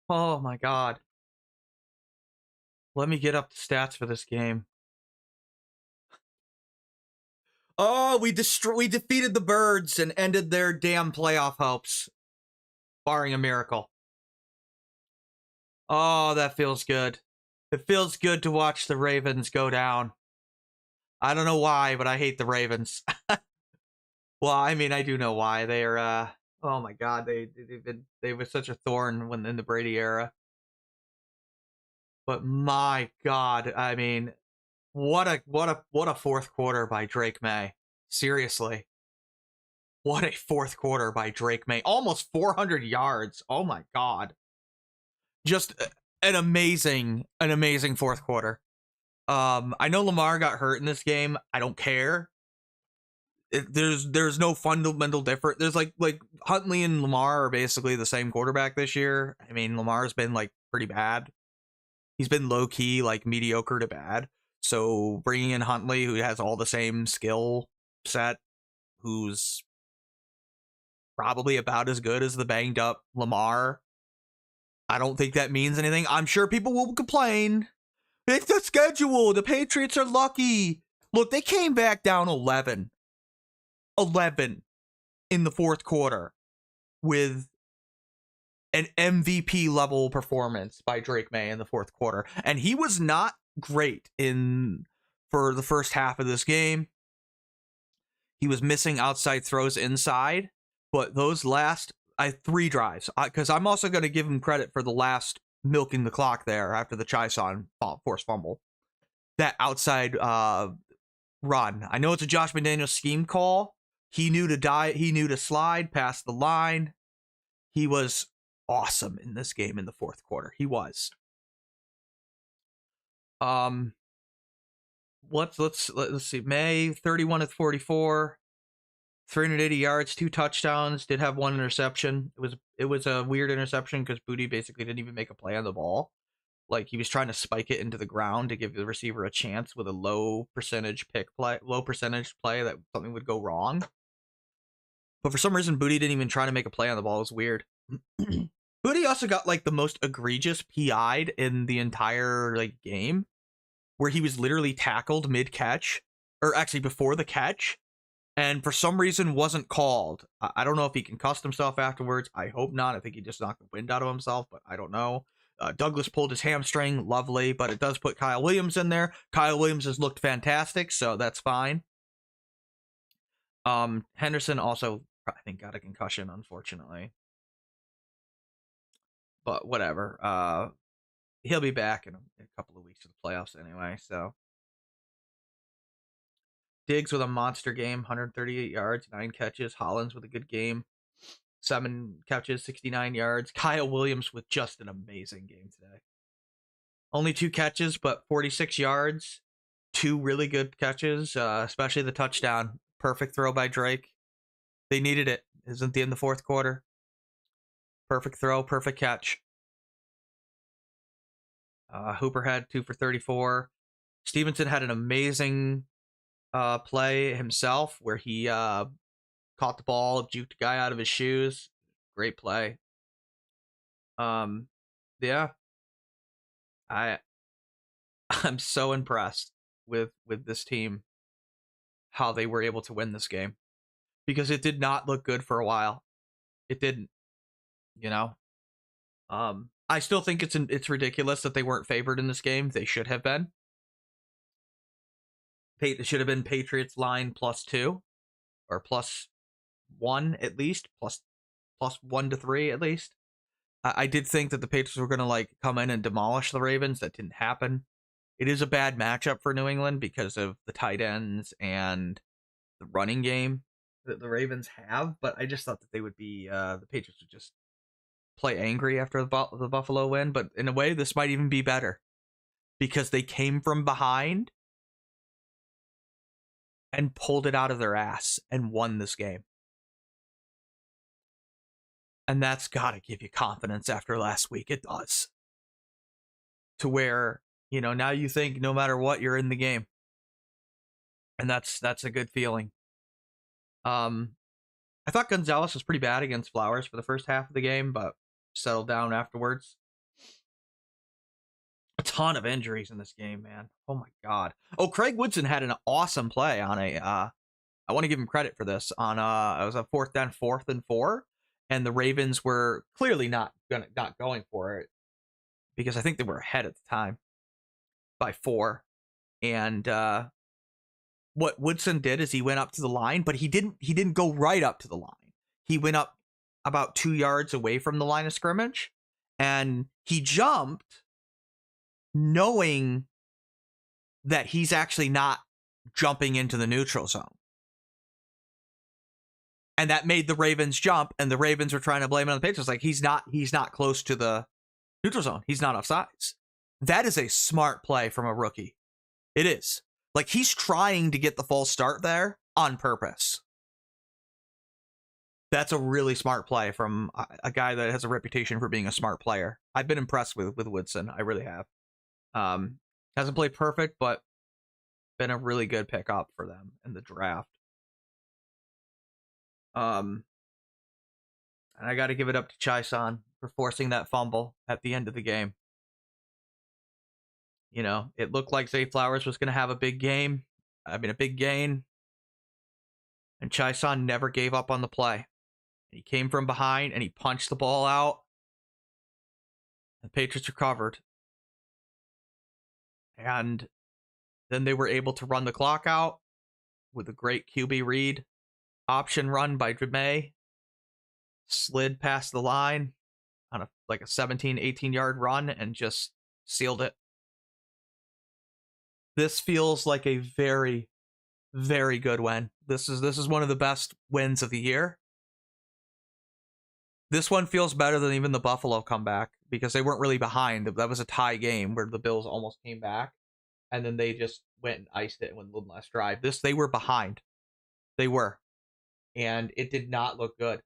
Oh my god. Let me get up the stats for this game. Oh, we defeated the Birds and ended their damn playoff hopes, barring a miracle. Oh, that feels good. It feels good to watch the Ravens go down. I don't know why, but I hate the Ravens. Well, I mean, I do know why. They are oh my god, they were such a thorn when in the Brady era. But my god, I mean, what a fourth quarter by Drake May. Seriously. What a fourth quarter by Drake May. Almost 400 yards. Oh my god. Just an amazing fourth quarter. I know Lamar got hurt in this game. I don't care. There's no fundamental difference. There's like Huntley and Lamar are basically the same quarterback this year. I mean, Lamar's been like pretty bad. He's been low key like mediocre to bad. So bringing in Huntley, who has all the same skill set, who's probably about as good as the banged up Lamar, I don't think that means anything. I'm sure people will complain. It's the schedule. The Patriots are lucky. Look, they came back down 11 in the fourth quarter with an MVP level performance by Drake May in the fourth quarter. And he was not great for the first half of this game. He was missing outside throws inside, but those last 3 drives, because I'm also going to give him credit for the last milking the clock there after the Chaisson forced fumble. That outside run. I know it's a Josh McDaniels scheme call. He knew to slide past the line. He was awesome in this game in the fourth quarter. He was. Let's see. May 31 of 44, 380 yards, 2 touchdowns. Did have 1 interception. It was a weird interception because Booty basically didn't even make a play on the ball. Like he was trying to spike it into the ground to give the receiver a chance with a low percentage play that something would go wrong. But for some reason, Booty didn't even try to make a play on the ball. It was weird. Booty also got like the most egregious PI'd in the entire like game, where he was literally tackled mid catch, or actually before the catch, and for some reason wasn't called. I don't know if he concussed himself afterwards. I hope not. I think he just knocked the wind out of himself, but I don't know. Douglas pulled his hamstring, lovely, but it does put Kyle Williams in there. Kyle Williams has looked fantastic, so that's fine. Henderson also, I think, got a concussion, unfortunately. But whatever. He'll be back in a couple of weeks for the playoffs anyway, so. Diggs with a monster game, 138 yards, 9 catches. Hollins with a good game, 7 catches, 69 yards. Kyle Williams with just an amazing game today. Only 2 catches, but 46 yards. 2 really good catches, especially the touchdown. Perfect throw by Drake. They needed it. Isn't the in the fourth quarter? Perfect throw, perfect catch. Hooper had 2 for 34. Stevenson had an amazing play himself where he caught the ball, juked a guy out of his shoes. Great play. Yeah. I'm so impressed with this team, how they were able to win this game, because it did not look good for a while. It didn't, you know. I still think it's ridiculous that they weren't favored in this game. They should have been. It should have been Patriots line +2 or +1 at least, plus 1 to 3 at least. I did think that the Patriots were going to like come in and demolish the Ravens. That didn't happen. It is a bad matchup for New England because of the tight ends and the running game that the Ravens have. But I just thought that they would be the Patriots would just play angry after the Buffalo win. But in a way, this might even be better because they came from behind and pulled it out of their ass and won this game. And that's got to give you confidence after last week. It does. To where, now you think no matter what, you're in the game. And that's a good feeling. I thought Gonzalez was pretty bad against Flowers for the first half of the game, but settled down afterwards. A ton of injuries in this game, man. Oh my god. Oh, Craig Woodson had an awesome play on a I want to give him credit for this. On it was a 4th and 4, and the Ravens were clearly not going for it because I think they were ahead at the time by 4. And what Woodson did is he went up to the line, but he didn't go right up to the line. He went up about 2 yards away from the line of scrimmage, and he jumped knowing that he's actually not jumping into the neutral zone. And that made the Ravens jump, and the Ravens were trying to blame it on the Patriots. Like, he's not close to the neutral zone. He's not offsides. That is a smart play from a rookie. It is. Like, he's trying to get the false start there on purpose. That's a really smart play from a guy that has a reputation for being a smart player. I've been impressed with Woodson. I really have. Hasn't played perfect, but been a really good pickup for them in the draft. And I got to give it up to Chaisson for forcing that fumble at the end of the game. You know, it looked like Zay Flowers was going to have a big game. I mean, a big gain. And Chaisson never gave up on the play. He came from behind and he punched the ball out. The Patriots recovered. And then they were able to run the clock out with a great QB read. Option run by Maye. Slid past the line on a 17, 18-yard run and just sealed it. This feels like a very, very good win. This is one of the best wins of the year. This one feels better than even the Buffalo comeback because they weren't really behind. That was a tie game where the Bills almost came back, and then they just went and iced it with the last drive. They were behind. They were. And it did not look good.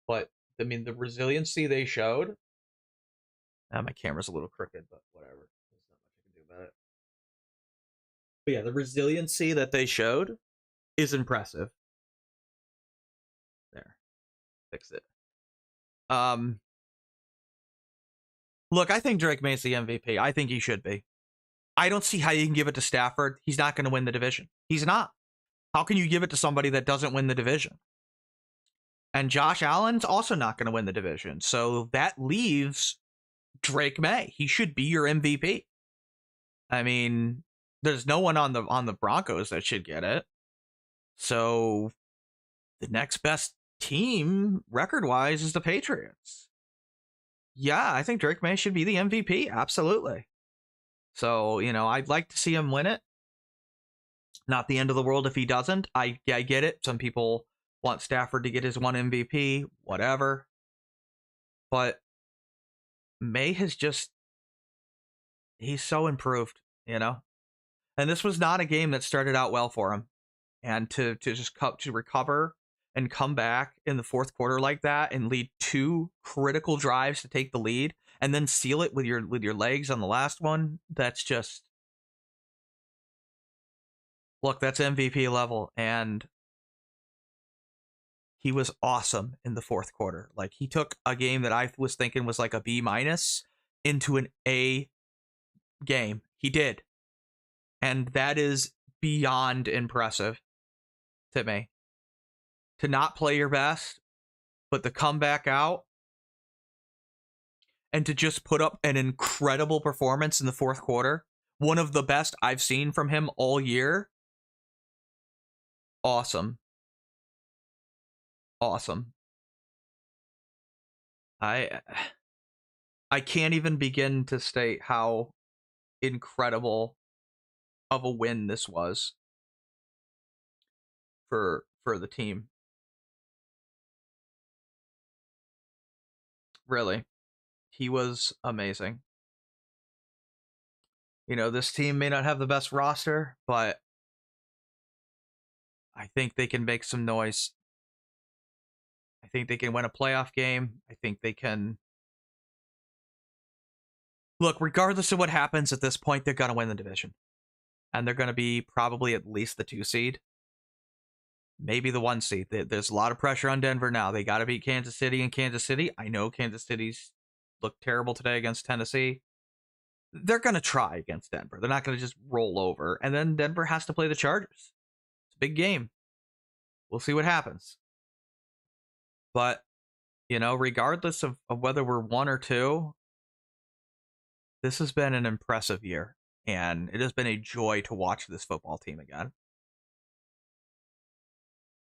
But, I mean, the resiliency they showed. My camera's a little crooked, but whatever. There's not much I can do about it. But yeah, the resiliency that they showed is impressive. There. Fix it. Look, I think Drake Maye's the MVP. I think he should be. I don't see how you can give it to Stafford. He's not going to win the division. He's not. How can you give it to somebody that doesn't win the division? And Josh Allen's also not going to win the division. So that leaves Drake Maye. He should be your MVP. I mean, there's no one on the Broncos that should get it. So the next best team record-wise is the Patriots. Yeah, I think Drake Maye should be the MVP. Absolutely. So, you know, I'd like to see him win it. Not the end of the world if he doesn't. I get it. Some people want Stafford to get his one MVP, whatever. But Maye has he's so improved, you know? And this was not a game that started out well for him. And to recover and come back in the fourth quarter like that and lead 2 critical drives to take the lead and then seal it with your legs on the last one, that's just... Look, that's MVP level, and he was awesome in the fourth quarter. Like, he took a game that I was thinking was like a B- into an A game. He did. And that is beyond impressive to me. To not play your best, but to come back out and to just put up an incredible performance in the fourth quarter. One of the best I've seen from him all year. Awesome. Awesome. I can't even begin to state how incredible of a win this was for the team. Really. He was amazing. You know, this team may not have the best roster, but I think they can make some noise. I think they can win a playoff game. I think they can... Look, regardless of what happens at this point, they're going to win the division. And they're going to be probably at least the 2 seed. maybe the 1 seed. There's a lot of pressure on Denver now. They got to beat Kansas City and Kansas City. I know Kansas City's looked terrible today against Tennessee. They're going to try against Denver. They're not going to just roll over. And then Denver has to play the Chargers. It's a big game. We'll see what happens. But, regardless of whether we're 1 or 2, this has been an impressive year. And it has been a joy to watch this football team again.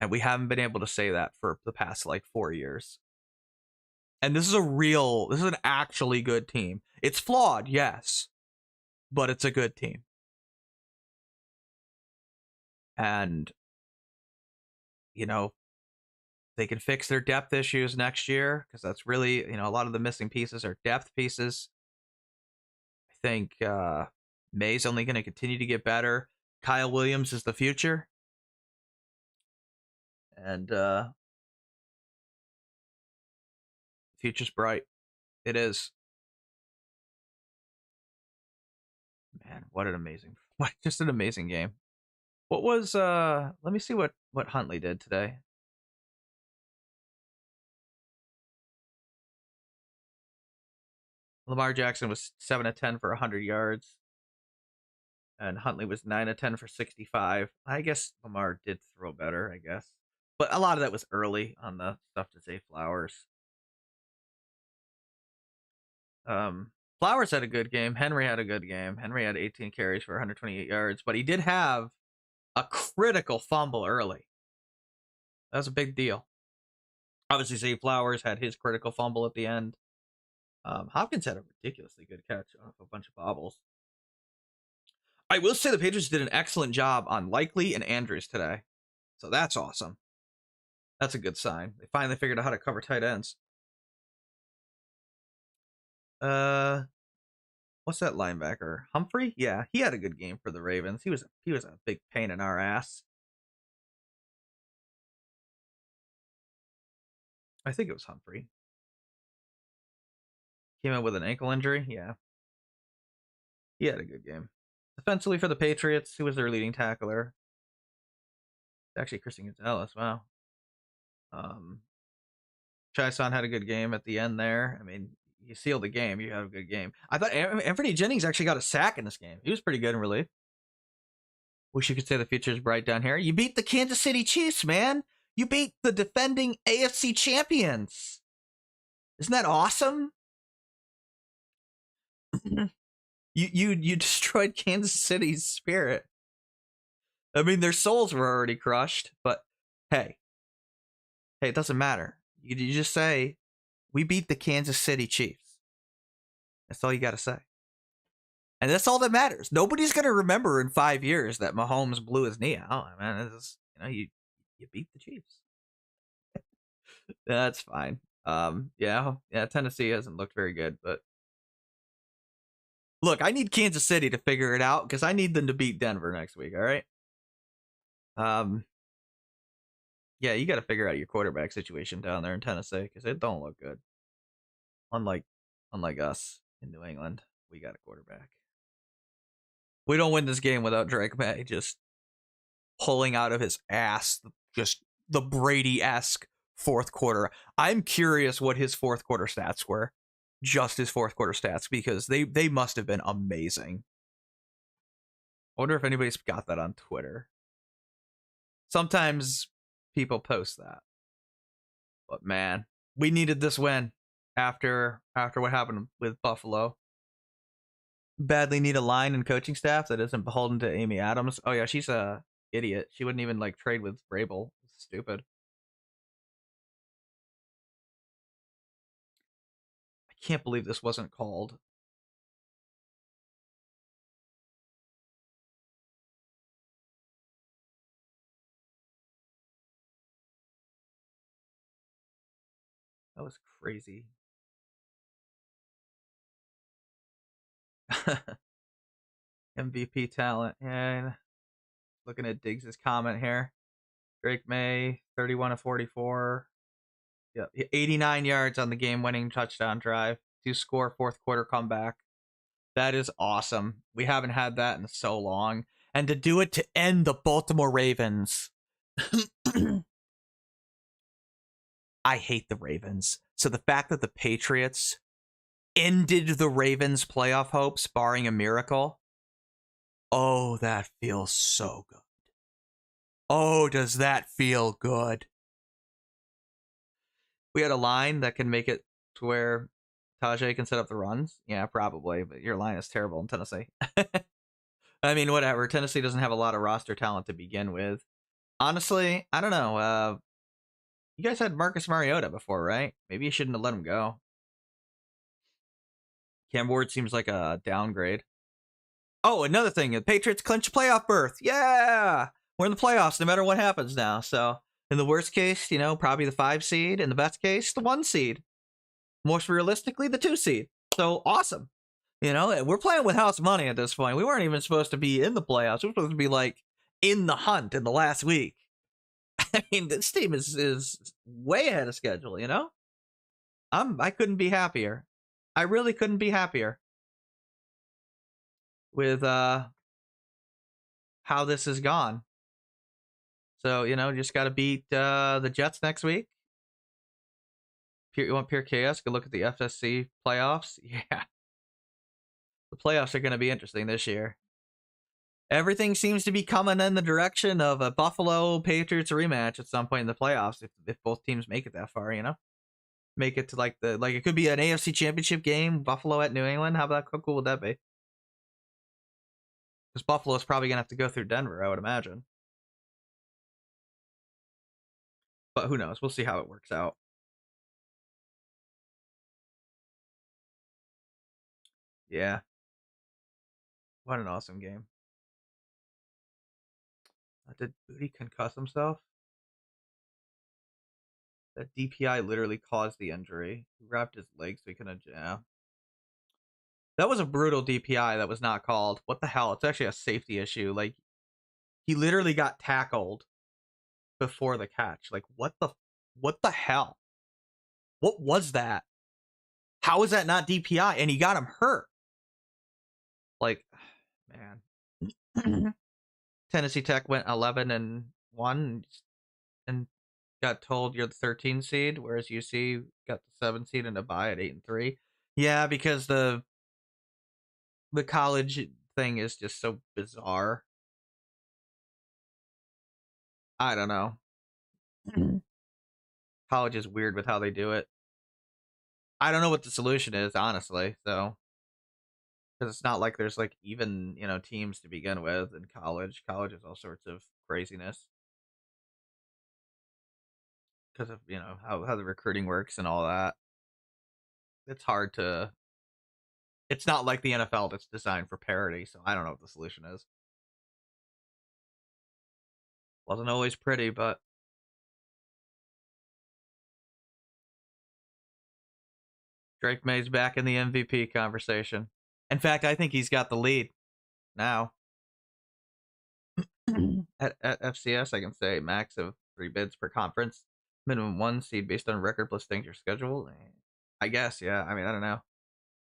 And we haven't been able to say that for the past 4 years. And this is an actually good team. It's flawed, yes, but it's a good team. And, they can fix their depth issues next year, because that's really, a lot of the missing pieces are depth pieces. I think Maye's only going to continue to get better. Kyle Williams is the future. And the future's bright. It is. Man, just an amazing game. What was let me see what Huntley did today. Lamar Jackson was 7 of 10 for 100 yards. And Huntley was 9 of 10 for 65. I guess Lamar did throw better, I guess. But a lot of that was early on the stuff to Zay Flowers. Flowers had a good game. Henry had a good game. Henry had 18 carries for 128 yards. But he did have a critical fumble early. That was a big deal. Obviously, Zay Flowers had his critical fumble at the end. Hopkins had a ridiculously good catch off a bunch of bobbles. I will say the Patriots did an excellent job on Likely and Andrews today. So that's awesome. That's a good sign. They finally figured out how to cover tight ends. What's that linebacker? Humphrey? Yeah, he had a good game for the Ravens. He was a big pain in our ass. I think it was Humphrey. Came in with an ankle injury. Yeah. He had a good game. Defensively for the Patriots, who was their leading tackler? Actually, Christian Gonzalez. Wow. Chaisson had a good game at the end there. I mean, you seal the game, you have a good game. I thought Anthony Jennings actually got a sack in this game. He was pretty good in relief. Wish you could say the future is bright down here. You beat the Kansas City Chiefs, man. You beat the defending AFC champions. Isn't that awesome? you destroyed Kansas City's spirit. I mean, their souls were already crushed, but hey, it doesn't matter. You just say, we beat the Kansas City Chiefs. That's all you got to say. And that's all that matters. Nobody's going to remember in 5 years that Mahomes blew his knee out. I mean, you beat the Chiefs. That's fine. Yeah, Tennessee hasn't looked very good, but look, I need Kansas City to figure it out because I need them to beat Denver next week, all right? Yeah, you got to figure out your quarterback situation down there in Tennessee because it don't look good. Unlike us in New England, we got a quarterback. We don't win this game without Drake Maye just pulling out of his ass just the Brady-esque fourth quarter. I'm curious what his fourth quarter stats were. Just his fourth quarter stats, because they must have been amazing. I wonder if anybody's got that on Twitter. Sometimes people post that. But man, we needed this win after what happened with Buffalo. Badly need a line and coaching staff that isn't beholden to Amy Adams. Oh yeah, she's a idiot. She wouldn't even trade with Vrabel. It's stupid. I can't believe this wasn't called. That was crazy. MVP talent. And looking at Diggs' comment here. Drake Maye, 31 of 44. Yeah, 89 yards on the game-winning touchdown drive. 2-score fourth quarter comeback. That is awesome. We haven't had that in so long. And to do it to end the Baltimore Ravens. I hate the Ravens. So the fact that the Patriots ended the Ravens' playoff hopes, barring a miracle, oh, that feels so good. Oh, does that feel good? We had a line that can make it to where Tajay can set up the runs. Yeah, probably, but your line is terrible in Tennessee. I mean, whatever. Tennessee doesn't have a lot of roster talent to begin with. Honestly, I don't know. You guys had Marcus Mariota before, right? Maybe you shouldn't have let him go. Cam Ward seems like a downgrade. Oh, another thing. The Patriots clinch playoff berth. Yeah! We're in the playoffs no matter what happens now. So, in the worst case, probably the 5 seed. In the best case, the 1 seed. Most realistically, the 2 seed. So, awesome. We're playing with house money at this point. We weren't even supposed to be in the playoffs. We were supposed to be like in the hunt in the last week. I mean, this team is way ahead of schedule, I couldn't be happier. I really couldn't be happier with how this has gone. So, just got to beat the Jets next week. You want pure chaos? Go look at the FSC playoffs. Yeah. The playoffs are going to be interesting this year. Everything seems to be coming in the direction of a Buffalo Patriots rematch at some point in the playoffs if both teams make it that far, Make it to like it could be an AFC Championship game, Buffalo at New England. How cool would that be? Because Buffalo is probably going to have to go through Denver, I would imagine. But who knows? We'll see how it works out. Yeah. What an awesome game. Did Booty concuss himself? That DPI literally caused the injury. He wrapped his leg so he couldn't. Yeah. That was a brutal DPI that was not called. What the hell? It's actually a safety issue. Like, he literally got tackled before the catch. Like, what the hell? What was that? How is that not DPI? And he got him hurt. Like, man. Tennessee Tech went 11-1 and got told you're the 13 seed, whereas UC got the 7 seed and a bye at 8-3. Yeah, because the college thing is just so bizarre. I don't know. College is weird with how they do it. I don't know what the solution is, honestly. So, because it's not like there's like even teams to begin with in college. College is all sorts of craziness because of how the recruiting works and all that. It's hard to. It's not like the NFL that's designed for parity. So I don't know what the solution is. Wasn't always pretty, but Drake May's back in the MVP conversation. In fact, I think he's got the lead now. at FCS, I can say max of 3 bids per conference, minimum 1 seed based on record plus your schedule. I guess, yeah. I mean, I don't know.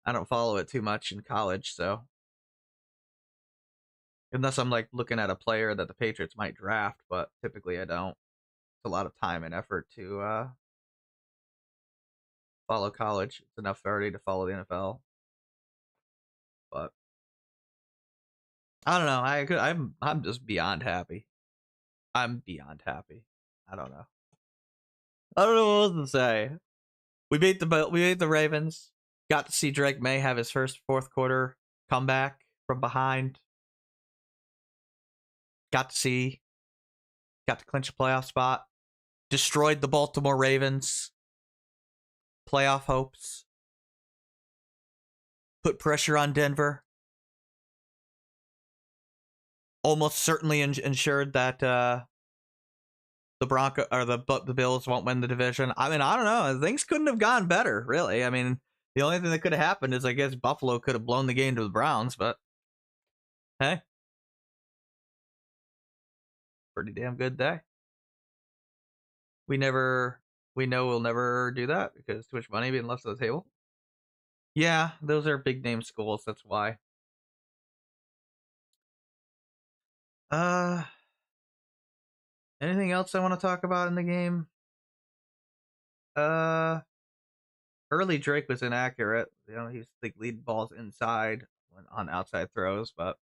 I don't follow it too much in college, so unless I'm like looking at a player that the Patriots might draft, but typically I don't. It's a lot of time and effort to follow college. It's enough already to follow the NFL, but I don't know. I'm just beyond happy. I'm beyond happy. I don't know. I don't know what else to say. We beat the Ravens. Got to see Drake May have his first fourth quarter comeback from behind. Got to clinch a playoff spot. Destroyed the Baltimore Ravens playoff hopes. Put pressure on Denver. Almost certainly ensured that the the Bills won't win the division. I mean, I don't know. Things couldn't have gone better, really. I mean, the only thing that could have happened is I guess Buffalo could have blown the game to the Browns, but hey, pretty damn good day. We know we'll never do that because too much money being left on the table. Yeah, those are big name schools. That's why. Uh, Anything else I want to talk about in the game? Uh, Early Drake was inaccurate. You know, he's like leading balls inside on outside throws, but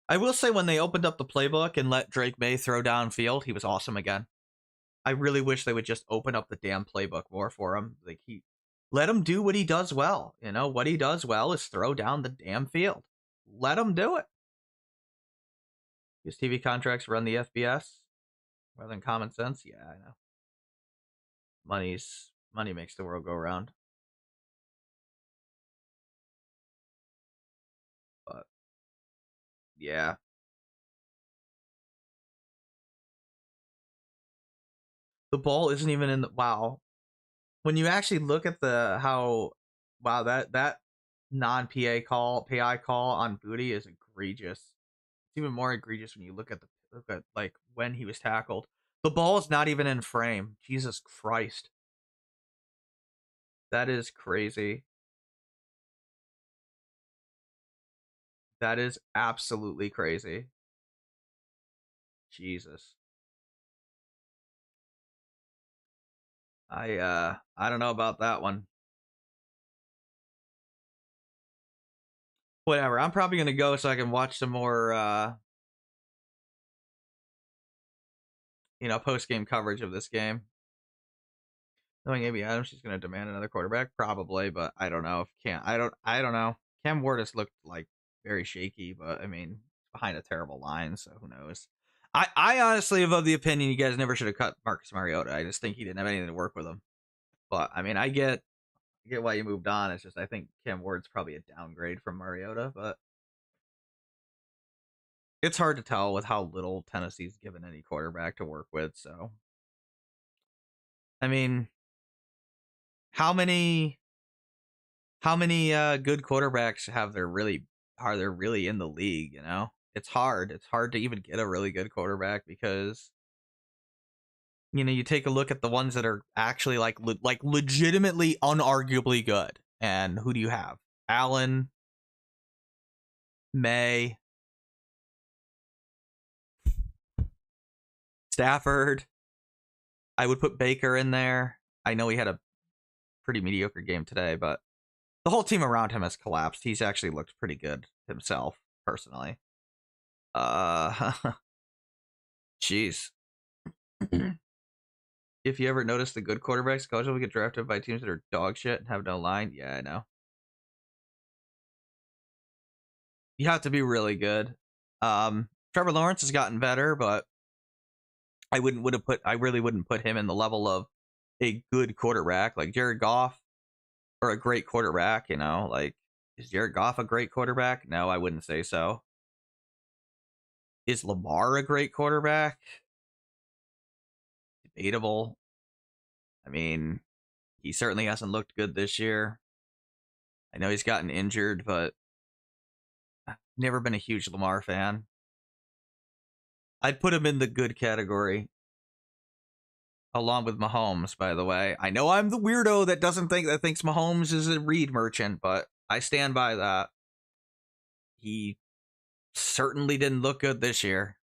I will say when they opened up the playbook and let Drake May throw downfield, he was awesome again. I really wish they would just open up the damn playbook more for him. Like he let him do what he does well. You know, what he does well is throw down the damn field. Let him do it. His TV contracts run the FBS rather than common sense. Yeah, I know. Money makes the world go round. But yeah, the ball isn't even in the wow. When you actually look at the how wow that non PI call on Booty is egregious. It's even more egregious when you look at like when he was tackled. The ball is not even in frame. Jesus Christ. That is crazy. That is absolutely crazy. Jesus. I don't know about that one. Whatever. I'm probably gonna go so I can watch some more post game coverage of this game. Knowing Amy Adams, she's going to demand another quarterback, probably, but I don't know if can't. I don't know. Cam Wardis looked like very shaky, but I mean, behind a terrible line, so who knows? I honestly am of the opinion you guys never should have cut Marcus Mariota. I just think he didn't have anything to work with him. But I mean, I get why you moved on. It's just I think Cam Ward's probably a downgrade from Mariota, but it's hard to tell with how little Tennessee's given any quarterback to work with. So I mean, how many good quarterbacks are there really in the league, you know? It's hard to even get a really good quarterback because you take a look at the ones that are actually like legitimately unarguably good, and who do you have? Allen, May, Stafford. I would put Baker in there. I know he had a pretty mediocre game today, but the whole team around him has collapsed. He's actually looked pretty good himself personally. uh Jeez. If you ever notice the good quarterbacks, college will get drafted by teams that are dog shit and have no line. Yeah, I know. You have to be really good. Trevor Lawrence has gotten better, but I really wouldn't put him in the level of a good quarterback like Jared Goff or a great quarterback. Like is Jared Goff a great quarterback? No, I wouldn't say so. Is Lamar a great quarterback? Debatable. I mean, he certainly hasn't looked good this year. I know he's gotten injured, but I've never been a huge Lamar fan. I'd put him in the good category, along with Mahomes, by the way. I know I'm the weirdo that thinks Mahomes is a Reed merchant, but I stand by that. He certainly didn't look good this year.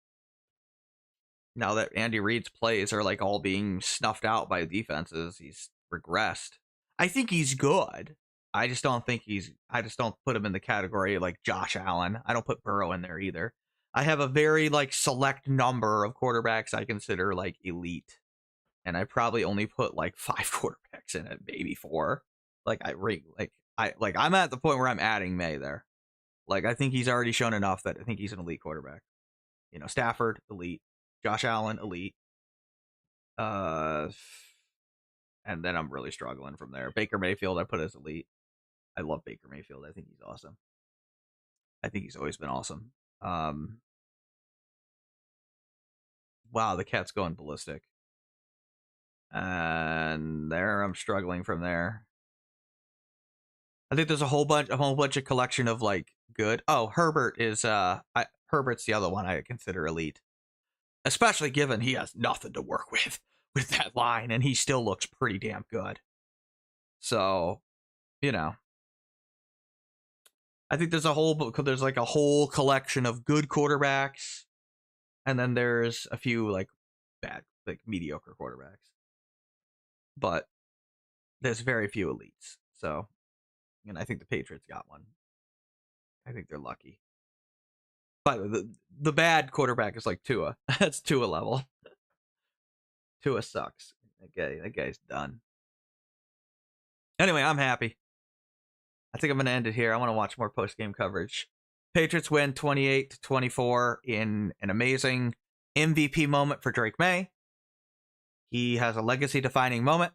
Now that Andy Reid's plays are like all being snuffed out by defenses, he's regressed. I think he's good. I just don't put him in the category like Josh Allen. I don't put Burrow in there either. I have a very like select number of quarterbacks I consider like elite, and I probably only put like 5 quarterbacks in it, maybe 4. Like I rate like I'm at the point where I'm adding May there. Like I think he's already shown enough that I think he's an elite quarterback. Stafford elite, Josh Allen elite, uh, and then I'm really struggling from there. Baker Mayfield I put as elite. I love Baker Mayfield. I think he's awesome. I think he's always been awesome. Um, wow, the cat's going ballistic. And there, I'm struggling from there. I think there's a whole bunch of collection of like good. Oh, Herbert's the other one I consider elite, especially given he has nothing to work with that line, and he still looks pretty damn good. So, you know, I think there's like a whole collection of good quarterbacks and then there's a few like bad, like mediocre quarterbacks, but there's very few elites. So, and I think the Patriots got one. I think they're lucky. But the bad quarterback is like Tua. That's Tua level. Tua that guy's done. Anyway, I'm happy. I think I'm going to end it here. I want to watch more post game coverage. Patriots win 28-24 in an amazing MVP moment for Drake Maye. He has a legacy defining moment.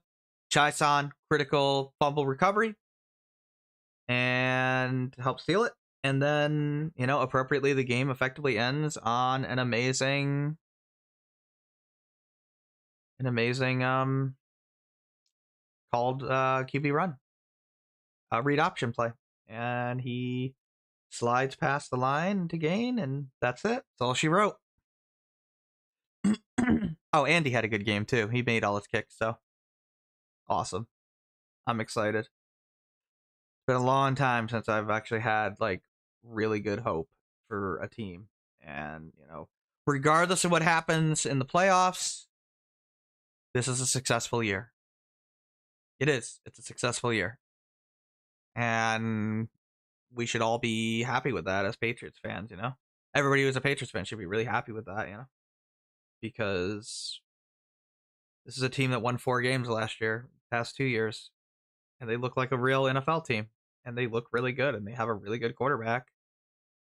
Chaisson, critical fumble recovery, and help steal it. And then, appropriately, the game effectively ends on an amazing called QB run, read option play, and he slides past the line to gain, and that's it. That's all she wrote. Oh, Andy had a good game too. He made all his kicks, so awesome. I'm excited. It's been a long time since I've actually had like really good hope for a team, and regardless of what happens in the playoffs, this is a successful year. It is. It's a successful year, and we should all be happy with that as Patriots fans. Everybody who's a Patriots fan should be really happy with that. Because this is a team that won 4 games last year, past 2 years, and they look like a real NFL team, and they look really good, and they have a really good quarterback,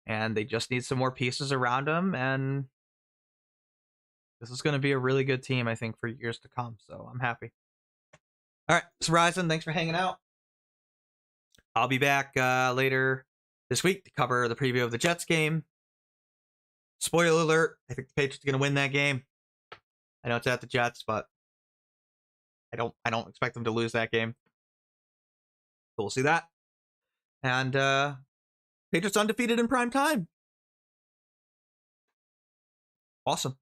and they just need some more pieces around them, and this is going to be a really good team, I think, for years to come, so I'm happy. All right, it's Ryzen. Thanks for hanging out. I'll be back later this week to cover the preview of the Jets game. Spoiler alert, I think the Patriots are going to win that game. I know it's at the Jets, but I don't expect them to lose that game. So we'll see that. And Patriots undefeated in prime time. Awesome.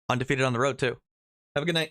Undefeated on the road, too. Have a good night.